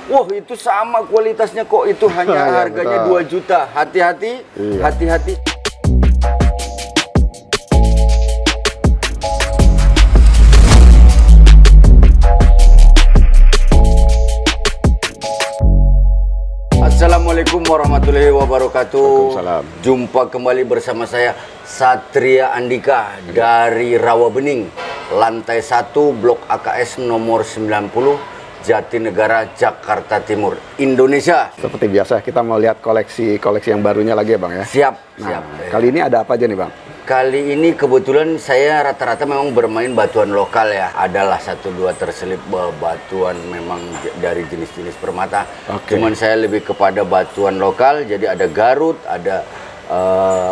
Wah, itu sama kualitasnya kok, itu hanya Ya, harganya betul. 2 juta. Hati-hati, Iya. hati-hati. Assalamualaikum warahmatullahi wabarakatuh. Waalaikumsalam. Jumpa kembali bersama saya Satria Andika dari Rawabening, lantai 1 Blok AKS nomor 90, Jatinegara, Jakarta Timur, Indonesia. Seperti biasa kita mau lihat koleksi yang barunya lagi ya Bang ya. Siap, Nah, siap. kali ini ada apa aja nih Bang? Kali ini kebetulan saya rata-rata memang bermain batuan lokal ya. Adalah 1-2 terselip batuan memang dari jenis-jenis permata. Oke. Cuman saya lebih kepada batuan lokal, jadi ada Garut, ada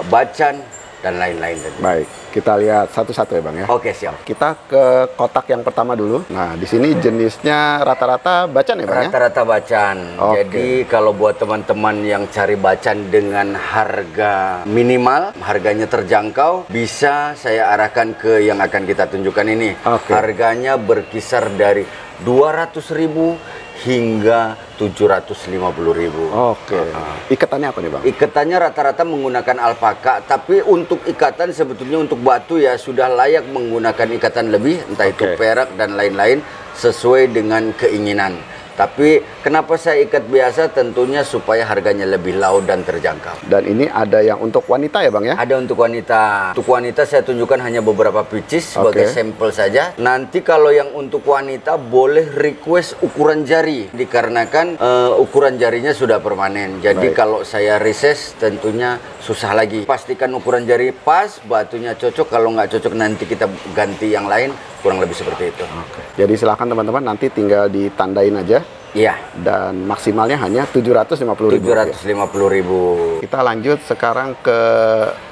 Bacan, dan lain-lain. Baik, kita lihat satu-satu ya Bang ya. Oke, siap. Kita ke kotak yang pertama dulu. Nah, di sini jenisnya rata-rata bacan ya Bang ya? Rata-rata Bacan. Oke. Jadi kalau buat teman-teman yang cari Bacan dengan harga minimal, harganya terjangkau, bisa saya arahkan ke yang akan kita tunjukkan ini. Oke. Harganya berkisar dari 200.000 hingga 750.000. Oke. Ikatannya apa nih Bang? Ikatannya rata-rata menggunakan alpaka, tapi untuk ikatan sebetulnya untuk batu ya sudah layak menggunakan ikatan lebih, entah itu Oke. perak dan lain-lain sesuai dengan keinginan. Tapi kenapa saya ikat biasa? Tentunya supaya harganya lebih laut dan terjangkau. Dan ini ada yang untuk wanita ya Bang ya? Ada untuk wanita. Untuk wanita saya tunjukkan hanya beberapa pieces sebagai Oke. sampel saja. Nanti kalau yang untuk wanita boleh request ukuran jari, dikarenakan ukuran jarinya sudah permanen. Jadi Baik. kalau saya reses tentunya susah lagi. Pastikan ukuran jari pas, batunya cocok. Kalau nggak cocok nanti kita ganti yang lain. Kurang lebih seperti itu. Jadi silakan teman-teman nanti tinggal ditandain aja. Iya. Dan maksimalnya hanya 750.000. 750.000. Kita lanjut sekarang ke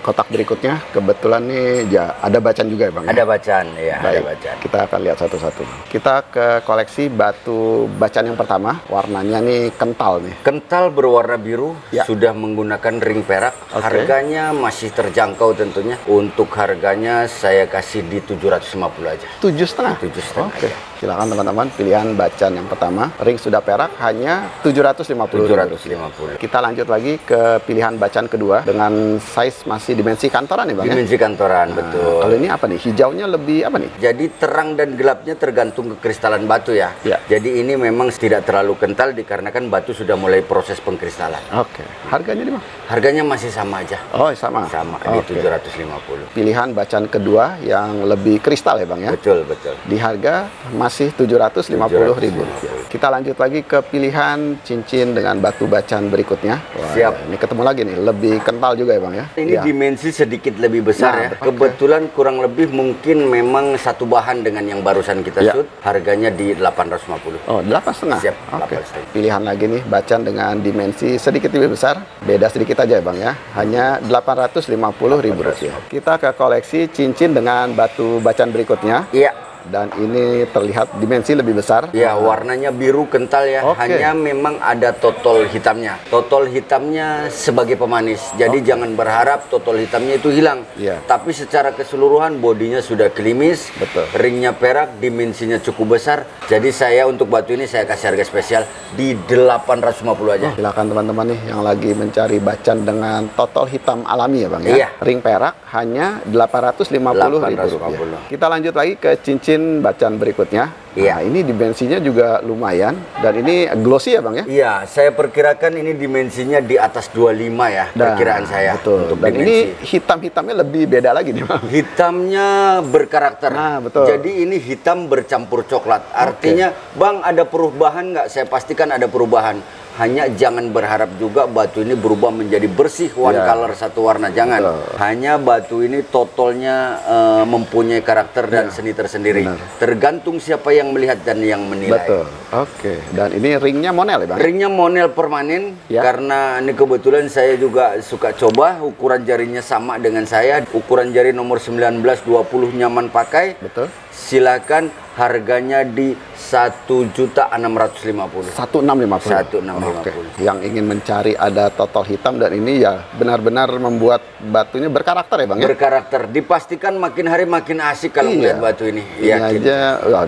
kotak berikutnya. Kebetulan nih ada bacan juga ya Bang? Ada ya? Bacan, ya. Ada Baik, Bacan. kita akan lihat satu-satu. Kita ke koleksi batu bacan yang pertama. Warnanya nih kental nih. Kental berwarna biru, Ya. sudah menggunakan ring perak. Oke. Harganya masih terjangkau tentunya. Untuk harganya saya kasih di 750 aja. 7,5. 7,5 Oke. aja. Silakan teman-teman pilihan bacan yang pertama. Ring sudah perak hanya 750. 750. Kita lanjut lagi ke pilihan bacan kedua dengan size masih dimensi kantoran nih Bang ya. Dimensi kantoran, Nah, betul. kalau ini apa nih? Hijaunya lebih apa nih? Jadi terang dan gelapnya tergantung kekristalan batu ya. Ya. Jadi ini memang tidak terlalu kental dikarenakan batu sudah mulai proses pengkristalan. Oke. Harganya nih Bang? Harganya masih sama aja. Oh, sama. Sama di Oke. 750. Pilihan bacan kedua yang lebih kristal ya Bang ya. Betul, betul. Di harga masih 750.000 rupiah. Kita lanjut lagi ke pilihan cincin dengan batu bacan berikutnya. Wah, Siap. Ini ketemu lagi nih, lebih kental juga ya Bang ya. Ini Ya. dimensi sedikit lebih besar Nah, ya. oke. Kebetulan kurang lebih mungkin memang satu bahan dengan yang barusan kita Ya. shoot. Harganya di 850. Oh, 8,5. Siap, Oke. 8,5. Pilihan lagi nih bacan dengan dimensi sedikit lebih besar. Beda sedikit aja ya Bang ya. Hanya 850.000 rupiah. Kita ke koleksi cincin dengan batu bacan berikutnya. Iya. Dan ini terlihat dimensi lebih besar. Ya, warnanya biru kental ya. Oke. Hanya memang ada totol hitamnya. Totol hitamnya sebagai pemanis. Jadi jangan berharap totol hitamnya itu hilang. Iya. Tapi secara keseluruhan bodinya sudah klimis. Betul. Ringnya perak, dimensinya cukup besar. Jadi saya untuk batu ini saya kasih harga spesial di 850 aja. Silakan teman-teman nih yang lagi mencari bacan dengan totol hitam alami ya Bang ya. Iya. Ring perak hanya 850.000 rupiah. 850. Kita lanjut lagi ke cincin bacan berikutnya. Iya. Nah, ini dimensinya juga lumayan dan ini glossy ya Bang ya. Iya, saya perkirakan ini dimensinya di atas 25 ya, Dan, perkiraan saya. betul. Untuk Dan dimensi. ini hitam-hitamnya lebih beda lagi nih Bang. Hitamnya berkarakter. Nah, betul. Jadi ini hitam bercampur coklat. Artinya, Bang, ada perubahan nggak? Saya pastikan ada perubahan. Hanya jangan berharap juga batu ini berubah menjadi bersih one Ya. color satu warna. Jangan. Betul. Hanya batu ini totolnya mempunyai karakter dan seni tersendiri. Benar. Tergantung siapa yang melihat dan yang menilai. Betul. Oke. Dan ini ringnya monel ya Bang. Ringnya monel permanen Ya. karena ini kebetulan saya juga suka coba ukuran jarinya sama dengan saya. Ukuran jari nomor 19-20 nyaman pakai. Betul. Silakan harganya di 1.650.000. 1650. 1650. Oke. Yang ingin mencari ada totol hitam dan ini ya benar-benar membuat batunya berkarakter ya Bang ya. Berkarakter. Dipastikan makin hari makin asik kalau Iya. melihat batu ini. Ini Yakin. aja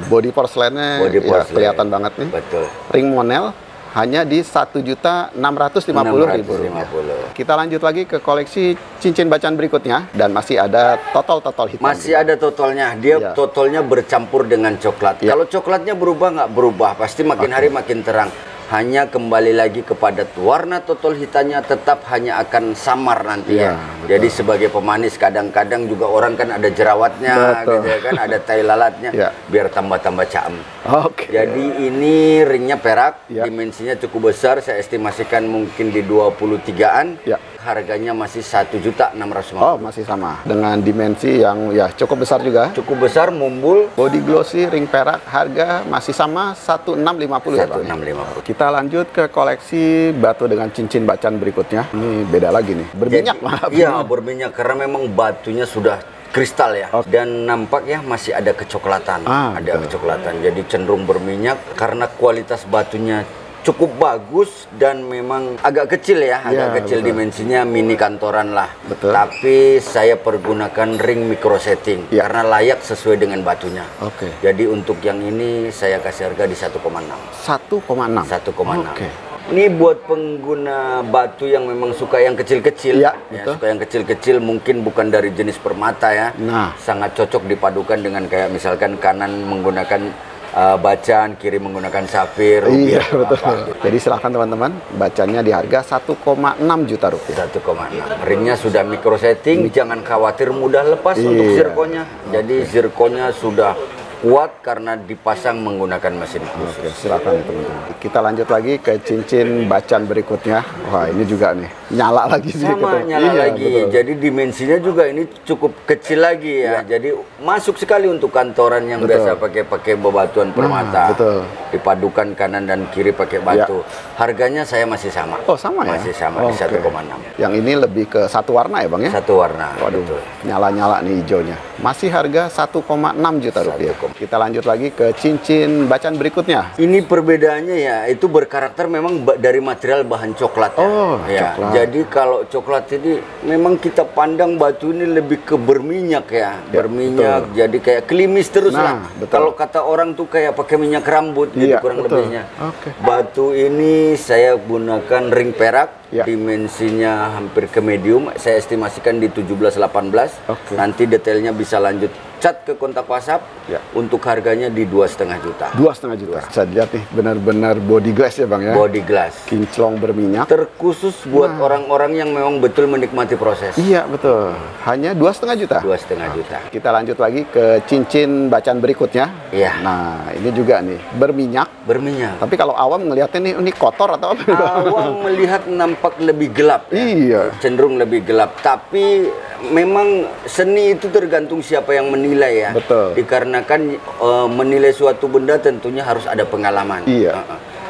body porselennya Body ya, porcelain. kelihatan banget nih. Betul. Ring monel hanya di Rp1.650.000. Kita lanjut lagi ke koleksi cincin bacaan berikutnya, dan masih ada totol-totol hitam. Masih ada totolnya. Dia totolnya bercampur dengan coklat. Kalau coklatnya berubah nggak berubah, pasti makin hari makin terang. Hanya kembali lagi kepada warna totol hitamnya tetap hanya akan samar nantinya. Jadi sebagai pemanis kadang-kadang juga orang kan ada jerawatnya, gitu ya kan, ada tai lalatnya, biar tambah-tambah caem. Jadi ini ringnya perak, dimensinya cukup besar, saya estimasikan mungkin di 23-an. Harganya masih Rp1.650.000. Oh, masih sama dengan dimensi yang cukup besar juga. Cukup besar, mumbul. Body glossy, ring perak, harga masih sama Rp1.650.000 ya, Bang? Rp1.650.000. Kita lanjut ke koleksi batu dengan cincin bacaan berikutnya. Ini beda lagi nih, berminyak malah. Iya, berminyak karena memang batunya sudah kristal ya, dan nampak ya masih ada kecoklatan, kecoklatan. Jadi cenderung berminyak karena kualitas batunya cukup bagus dan memang agak kecil ya, agak kecil dimensinya, mini kantoran lah. Tapi saya pergunakan ring micro setting karena layak sesuai dengan batunya. Jadi untuk yang ini saya kasih harga di 1,6. 1,6. Ini buat pengguna batu yang memang suka yang kecil-kecil, suka yang kecil-kecil, mungkin bukan dari jenis permata ya. Sangat cocok dipadukan dengan kayak misalkan kanan menggunakan bacaan, kiri menggunakan safir. Iya, betul. Jadi silahkan teman-teman, bacanya di harga Rp1,6 juta. 1,6. Ringnya sudah micro setting, jangan khawatir mudah lepas untuk zirkonnya. Jadi zirkonnya sudah kuat karena dipasang menggunakan mesin khusus. Silakan teman-teman. Kita lanjut lagi ke cincin bacaan berikutnya. Wah, ini juga nih nyala lagi sih. Sama nyala lagi. Jadi dimensinya juga ini cukup kecil lagi ya. Jadi masuk sekali untuk kantoran yang biasa pakai bebatuan permata. Dipadukan kanan dan kiri pakai batu. Harganya saya masih sama. Oh, sama ya? Masih sama di 1,6. Yang ini lebih ke satu warna ya, Bang ya? Satu warna. Waduh, nyala-nyala nih hijaunya. Masih harga Rp1,6 juta. Kita lanjut lagi ke cincin bacaan berikutnya. Ini perbedaannya ya, itu berkarakter memang dari material bahan coklat ya. Coklat. Jadi kalau coklat ini memang kita pandang batu ini lebih ke berminyak ya. Berminyak, jadi kayak klimis terus lah. Kalau kata orang tuh kayak pakai minyak rambut gitu kurang lebihnya. Batu ini saya gunakan ring perak. Dimensinya hampir ke medium, saya estimasikan di 17-18. Nanti detailnya bisa lanjut chat ke kontak WhatsApp. Untuk harganya di 2,5 juta. 2,5 juta. Bisa dilihat nih, benar-benar body glass ya, Bang ya. Body glass. Kinclong berminyak. Terkhusus buat orang-orang yang memang betul menikmati proses. Iya, betul. Hanya 2,5 juta. 2,5 juta. Kita lanjut lagi ke cincin bacaan berikutnya. Nah, ini juga nih berminyak. Berminyak. Tapi kalau awam ngelihatnya nih, ini kotor atau apa? Awam melihat nampak lebih gelap. Cenderung lebih gelap. Tapi memang seni itu tergantung siapa yang menilai ya. Dikarenakan menilai suatu benda tentunya harus ada pengalaman.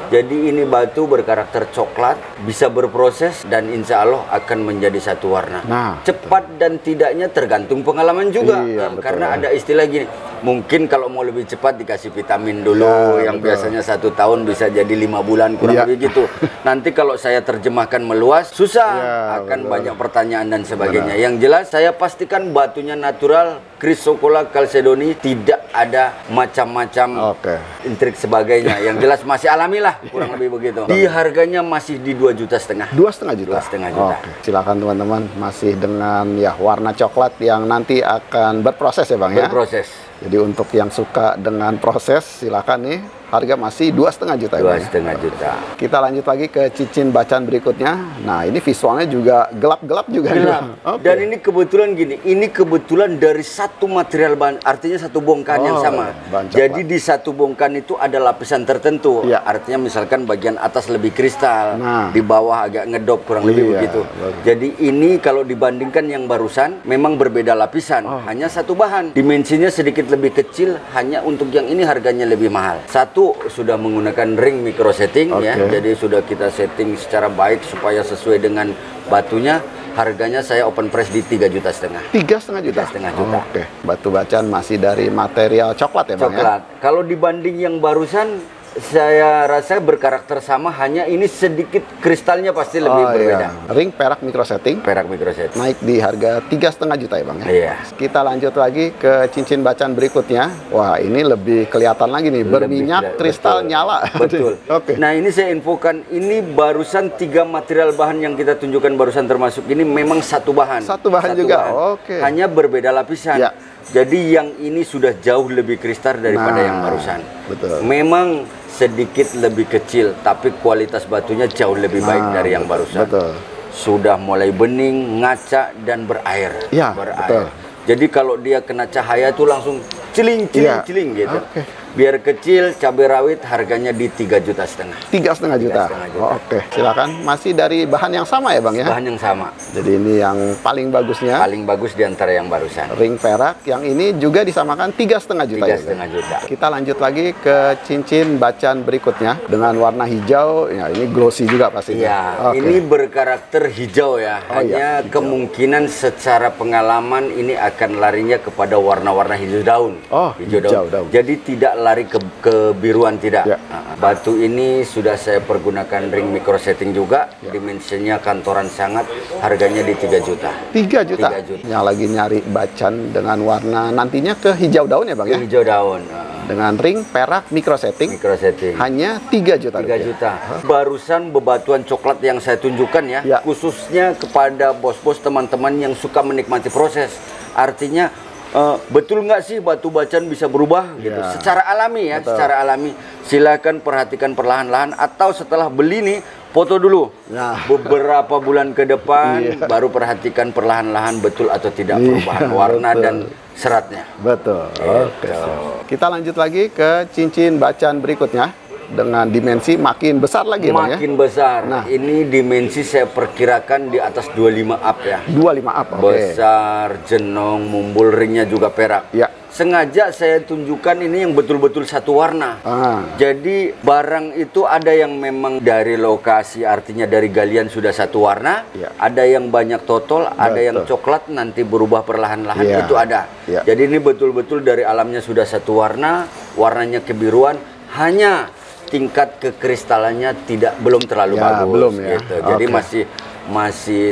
Jadi ini batu berkarakter coklat, bisa berproses dan insya Allah akan menjadi satu warna. Cepat dan tidaknya tergantung pengalaman juga. Karena ada istilah gini, mungkin kalau mau lebih cepat dikasih vitamin dulu, yang biasanya 1 tahun bisa jadi 5 bulan kurang lebih gitu. Nanti kalau saya terjemahkan meluas, susah, akan banyak pertanyaan dan sebagainya. Yang jelas saya pastikan batunya natural, Chrysocolla chalcedony, tidak ada macam-macam intrik sebagainya. Yang jelas masih alami lah, kurang lebih begitu. Di harganya masih di 2,5 juta. 2,5 juta. 2,5 juta. Silakan teman-teman, masih dengan warna coklat yang nanti akan berproses ya, Bang ya. Berproses. Jadi untuk yang suka dengan proses, silakan nih. Harga masih 2,5 juta. 2,5 juta. Kita lanjut lagi ke cincin bacaan berikutnya. Nah, ini visualnya juga gelap-gelap juga. Gelap. Dan ini kebetulan gini, ini kebetulan dari satu material bahan, artinya satu bongkahan yang sama. Jadi di satu bongkahan itu ada lapisan tertentu. Artinya misalkan bagian atas lebih kristal, di bawah agak ngedop, kurang lebih begitu. Jadi ini kalau dibandingkan yang barusan, memang berbeda lapisan. Hanya satu bahan. Dimensinya sedikit lebih kecil, hanya untuk yang ini harganya lebih mahal. Satu, sudah menggunakan ring micro setting ya, jadi sudah kita setting secara baik supaya sesuai dengan batunya. Harganya saya open price di 3,5 juta. 3,5 juta. 3,5 juta. Batu bacaan masih dari material coklat ya, Bang? Coklat. Kalau dibanding yang barusan, saya rasa berkarakter sama, hanya ini sedikit kristalnya pasti lebih berbeda. Iya. Ring perak micro setting. Perak micro setting. Naik di harga 3,5 juta ya Bang ya. Iya. Kita lanjut lagi ke cincin bacaan berikutnya. Wah, ini lebih kelihatan lagi nih, berminyak, kristal, betul. nyala. Betul. Oke. Nah, ini saya infokan, ini barusan 3 material bahan yang kita tunjukkan barusan termasuk ini memang satu bahan. Satu bahan juga. Oke. Hanya berbeda lapisan. Ya. Jadi yang ini sudah jauh lebih kristal daripada yang barusan. Betul. Memang sedikit lebih kecil, tapi kualitas batunya jauh lebih baik dari yang barusan. Betul. Sudah mulai bening, ngaca, dan berair. Ya, berair. betul. Jadi kalau dia kena cahaya itu langsung ciling gitu. Oke. Biar kecil, cabai rawit harganya di 3,5 juta. 3,5 juta. 3,5 juta. Oh, oke. Silakan. Masih dari bahan yang sama ya Bang ya? Bahan yang sama. Jadi ini yang paling bagusnya. Paling bagus di antara yang barusan. Ring perak. Yang ini juga disamakan 3,5 juta. 3,5 juta. Kita lanjut lagi ke cincin bacaan berikutnya dengan warna hijau. Ya, ini glossy juga pastinya. Iya, Oke. ini berkarakter hijau ya. Hanya hijau. kemungkinan secara pengalaman ini akan larinya kepada warna-warna hijau daun. Oh, hijau daun. Jadi tidak lari ke kebiruan, tidak. Ya. Batu ini sudah saya pergunakan ring micro setting juga. Dimensinya kantoran sangat, harganya di 3 juta. 3 juta. 3 juta. Yang lagi nyari bacaan dengan warna nantinya ke hijau daun ya Bang ya? Hijau daun. Dengan ring perak micro setting. Micro setting. Hanya 3 juta. 3 juta. Barusan bebatuan coklat yang saya tunjukkan ya, Ya. khususnya kepada bos-bos teman-teman yang suka menikmati proses. Artinya betul nggak sih batu bacaan bisa berubah gitu? Ya. Secara alami ya, Betul. secara alami. Silakan perhatikan perlahan-lahan, atau setelah beli nih foto dulu. Nah. Beberapa bulan ke depan Iya. baru perhatikan perlahan-lahan betul atau tidak Iya, perubahan warna betul. dan seratnya. Betul. Oke. Gitu. Kita lanjut lagi ke cincin bacaan berikutnya dengan dimensi makin besar lagi Bang ya? Makin besar. Nah. Ini dimensi saya perkirakan di atas 25 up ya. 25 up. Oke. Besar, jenong, mumbul, ringnya juga perak. Ya. Sengaja saya tunjukkan ini yang betul-betul satu warna. Jadi barang itu ada yang memang dari lokasi, artinya dari galian sudah satu warna. Ya. Ada yang banyak totol, ada yang Betul. coklat nanti berubah perlahan-lahan, Ya. itu ada. Ya. Jadi ini betul-betul dari alamnya sudah satu warna, warnanya kebiruan, hanya tingkat kekristalannya belum terlalu Ya, bagus belum ya. gitu. Jadi Oke. masih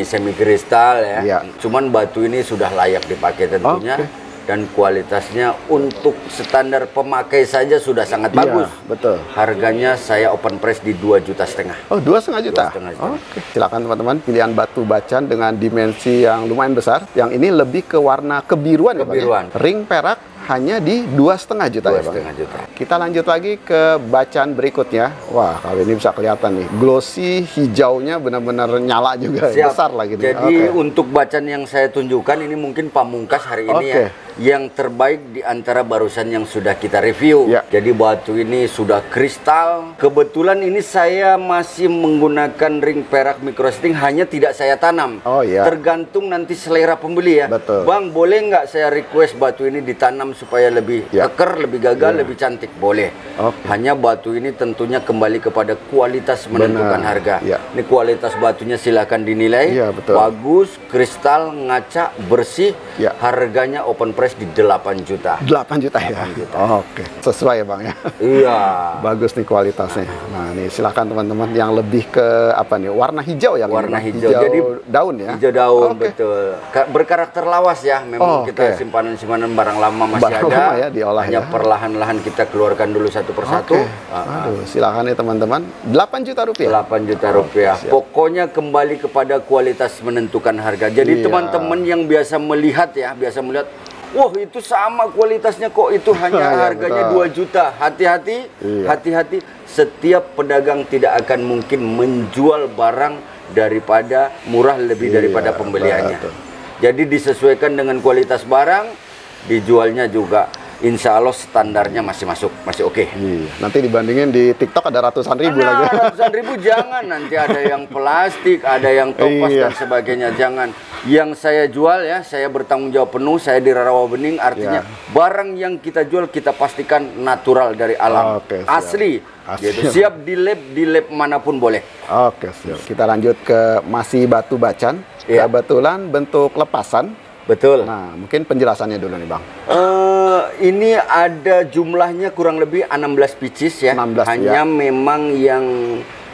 semi kristal ya. Ya. Cuman batu ini sudah layak dipakai tentunya. Oke. Dan kualitasnya untuk standar pemakai saja sudah sangat Iya, bagus. betul. Harganya saya open price di 2,5 juta. Oh, 2,5 juta. 2,5 juta. Oke. Silakan teman-teman, pilihan batu bacaan dengan dimensi yang lumayan besar. Yang ini lebih ke warna kebiruan ya Bang ya? Kebiruan. Ring perak hanya di 2,5 juta ya Bang. 2,5 juta. Kita lanjut lagi ke bacaan berikutnya. Wah, kalau ini bisa kelihatan nih. Glossy hijaunya benar-benar nyala juga. Siap. Besar lagi nih. Jadi Oke. untuk bacaan yang saya tunjukkan ini mungkin pamungkas hari ini Oke. ya. Yang terbaik di antara barusan yang sudah kita review. Ya. Jadi batu ini sudah kristal. Kebetulan ini saya masih menggunakan ring perak microsetting, hanya tidak saya tanam. Oh, iya. Tergantung nanti selera pembeli ya. Betul. Bang, boleh nggak saya request batu ini ditanam supaya lebih Ya. keker, lebih gagal, lebih cantik? Boleh. Oke. Hanya batu ini tentunya kembali kepada kualitas menentukan Benar. harga. Ya. Ini kualitas batunya silakan dinilai. Iya, betul. Bagus, kristal, ngaca, bersih. Ya. Harganya open price di 8 juta. 8 juta ya. Oke. Sesuai ya Bang ya. Iya. Bagus nih kualitasnya. Nah, nih silakan teman-teman yang lebih ke apa nih? Warna hijau yang Warna ini, Bang? hijau. Jadi daun ya. Hijau daun, Oke. betul. Berkarakter lawas ya. Memang Oh, kita oke. simpanan-simpanan barang lama masih Barang ada. lama ya, diolah Hanya ya. perlahan-lahan kita keluarkan dulu satu persatu. Oke. Aduh, silakan nih teman-teman. 8 juta rupiah. 8 juta rupiah. Pokoknya kembali kepada kualitas menentukan harga. Jadi Iya. teman-teman yang biasa melihat, wah itu sama kualitasnya kok, itu hanya Ya, harganya betul. 2 juta. Hati-hati, Iya. hati-hati. Setiap pedagang tidak akan mungkin menjual barang daripada murah lebih Iya, daripada pembeliannya. betul. Jadi disesuaikan dengan kualitas barang, dijualnya juga insya Allah standarnya masih masuk, masih oke. Iya. Nanti dibandingin di TikTok ada ratusan ribu Nah, lagi. ratusan ribu jangan, nanti ada yang plastik, ada yang topas Iya. dan sebagainya, jangan. Yang saya jual ya, saya bertanggung jawab penuh, saya di Rawabening, artinya barang yang kita jual kita pastikan natural dari alam, Oke, siap. asli, gitu. Siap di lab manapun boleh. Oke, siap. Kita lanjut ke masih batu bacaan. Iya. Kebetulan bentuk lepasan Betul. Nah, mungkin penjelasannya dulu nih Bang. Ini ada jumlahnya kurang lebih 16 pieces ya. 16, Hanya ya. memang yang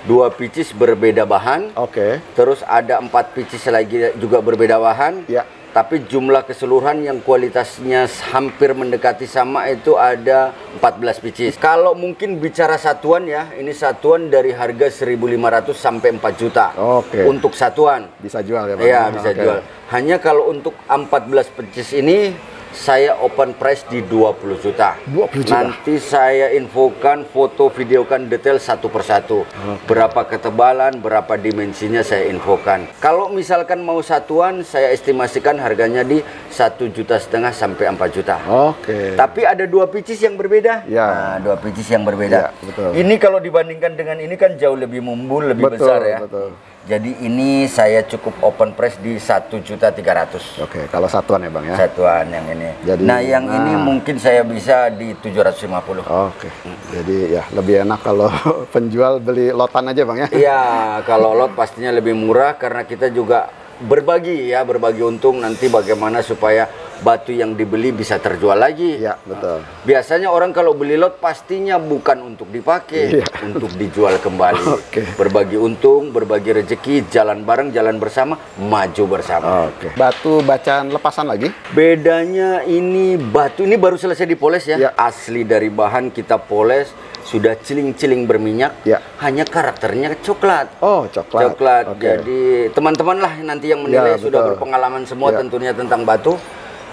2 pieces berbeda bahan. Oke. Terus ada 4 pieces lagi juga berbeda bahan. Ya. Tapi jumlah keseluruhan yang kualitasnya hampir mendekati sama itu ada 14 pieces. Kalau mungkin bicara satuan ya, ini satuan dari harga 1.500 sampai 4 juta. Oke. Untuk satuan. Bisa jual ya Bang? Iya, bisa Oke. jual. Hanya kalau untuk 14 pieces ini saya open price di 20 juta. 20 juta. Nanti saya infokan, foto, videokan detail satu persatu. Berapa ketebalan, berapa dimensinya saya infokan. Kalau misalkan mau satuan, saya estimasikan harganya di 1,5 juta sampai 4 juta. Oke. Tapi ada 2 pieces yang berbeda. Ya. Nah, 2 pieces yang berbeda. Ya, betul. Ini kalau dibandingkan dengan ini kan jauh lebih mumbul, lebih Betul, besar ya. betul. Jadi ini saya cukup open price di 1.300.000. Oke, kalau satuan ya Bang ya? Satuan yang ini. Jadi, nah yang ini mungkin saya bisa di 750. Oke, jadi ya lebih enak kalau penjual beli lotan aja Bang ya? Iya, kalau lot pastinya lebih murah karena kita juga berbagi ya, berbagi untung nanti bagaimana supaya batu yang dibeli bisa terjual lagi. Iya, betul. Biasanya orang kalau beli lot pastinya bukan untuk dipakai, Iya. untuk dijual kembali. Oke. Berbagi untung, berbagi rezeki, jalan bareng, jalan bersama, maju bersama. Oke. Batu bacaan lepasan lagi? Bedanya ini batu ini baru selesai dipoles ya. Ya. Asli dari bahan kita poles, sudah ciling-ciling berminyak. Ya. Hanya karakternya coklat. Oh, coklat. Coklat. Oke. Jadi teman-teman lah nanti yang menilai Ya, sudah betul. berpengalaman semua Ya. tentunya tentang batu.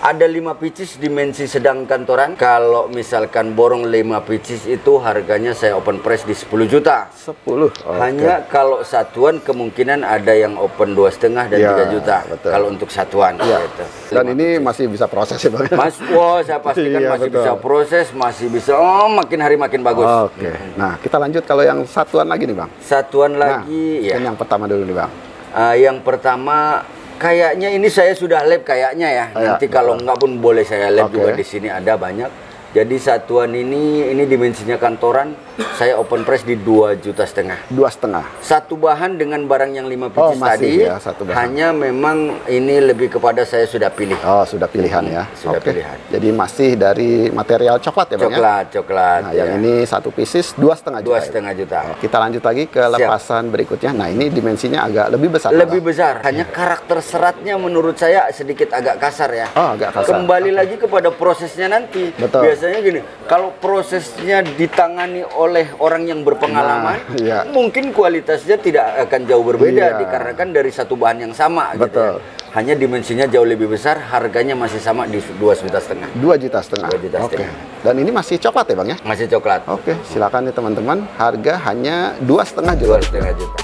Ada 5 pieces dimensi sedang kantoran. Kalau misalkan borong 5 pieces itu harganya saya open price di 10 juta. 10. Oke. Hanya kalau satuan kemungkinan ada yang open 2,5 dan Ya, 3 juta. betul. Kalau untuk satuan Ya. gitu. Dan ini masih bisa proses ya Bang? Mas, wah saya pastikan Iya, masih betul. bisa proses, masih bisa, makin hari makin bagus. Oke. Nah, kita lanjut kalau yang satuan lagi nih Bang. Satuan Nah, lagi, ya. yang pertama dulu nih Bang. Yang pertama, kayaknya ini saya sudah lab kayaknya ya. Ya, Nanti kalau betul. enggak pun boleh saya lab Oke. juga di sini ada banyak. Jadi satuan ini dimensinya kantoran, saya open price di 2,5 juta. 2,5. Satu bahan dengan barang yang 5 Oh, pieces masih tadi, ya, satu bahan. hanya memang ini lebih kepada saya sudah pilih. Oh, sudah pilihan ya. Sudah Oke. pilihan. Jadi masih dari material coklat ya Bang ya? Coklat. Nah, yang ini satu pieces 2,5 juta. 2,5 juta. Kita lanjut lagi ke lepasan berikutnya. Nah, ini dimensinya agak lebih besar. Lebih Bang. besar. Hanya karakter seratnya menurut saya sedikit agak kasar ya. Oh, agak kasar. Kembali lagi kepada prosesnya nanti. Betul. Biasanya gini, kalau prosesnya ditangani oleh orang yang berpengalaman, Nah, iya. mungkin kualitasnya tidak akan jauh berbeda Iya. dikarenakan dari satu bahan yang sama. Gitu Betul. ya. Hanya dimensinya jauh lebih besar, harganya masih sama di 2,5 juta. 2,5 juta. 2,5 juta. Oke. Dan ini masih coklat ya Bang ya? Masih coklat. Oke, silakan nih teman-teman. Harga hanya 2,5 juta. 2,5 juta.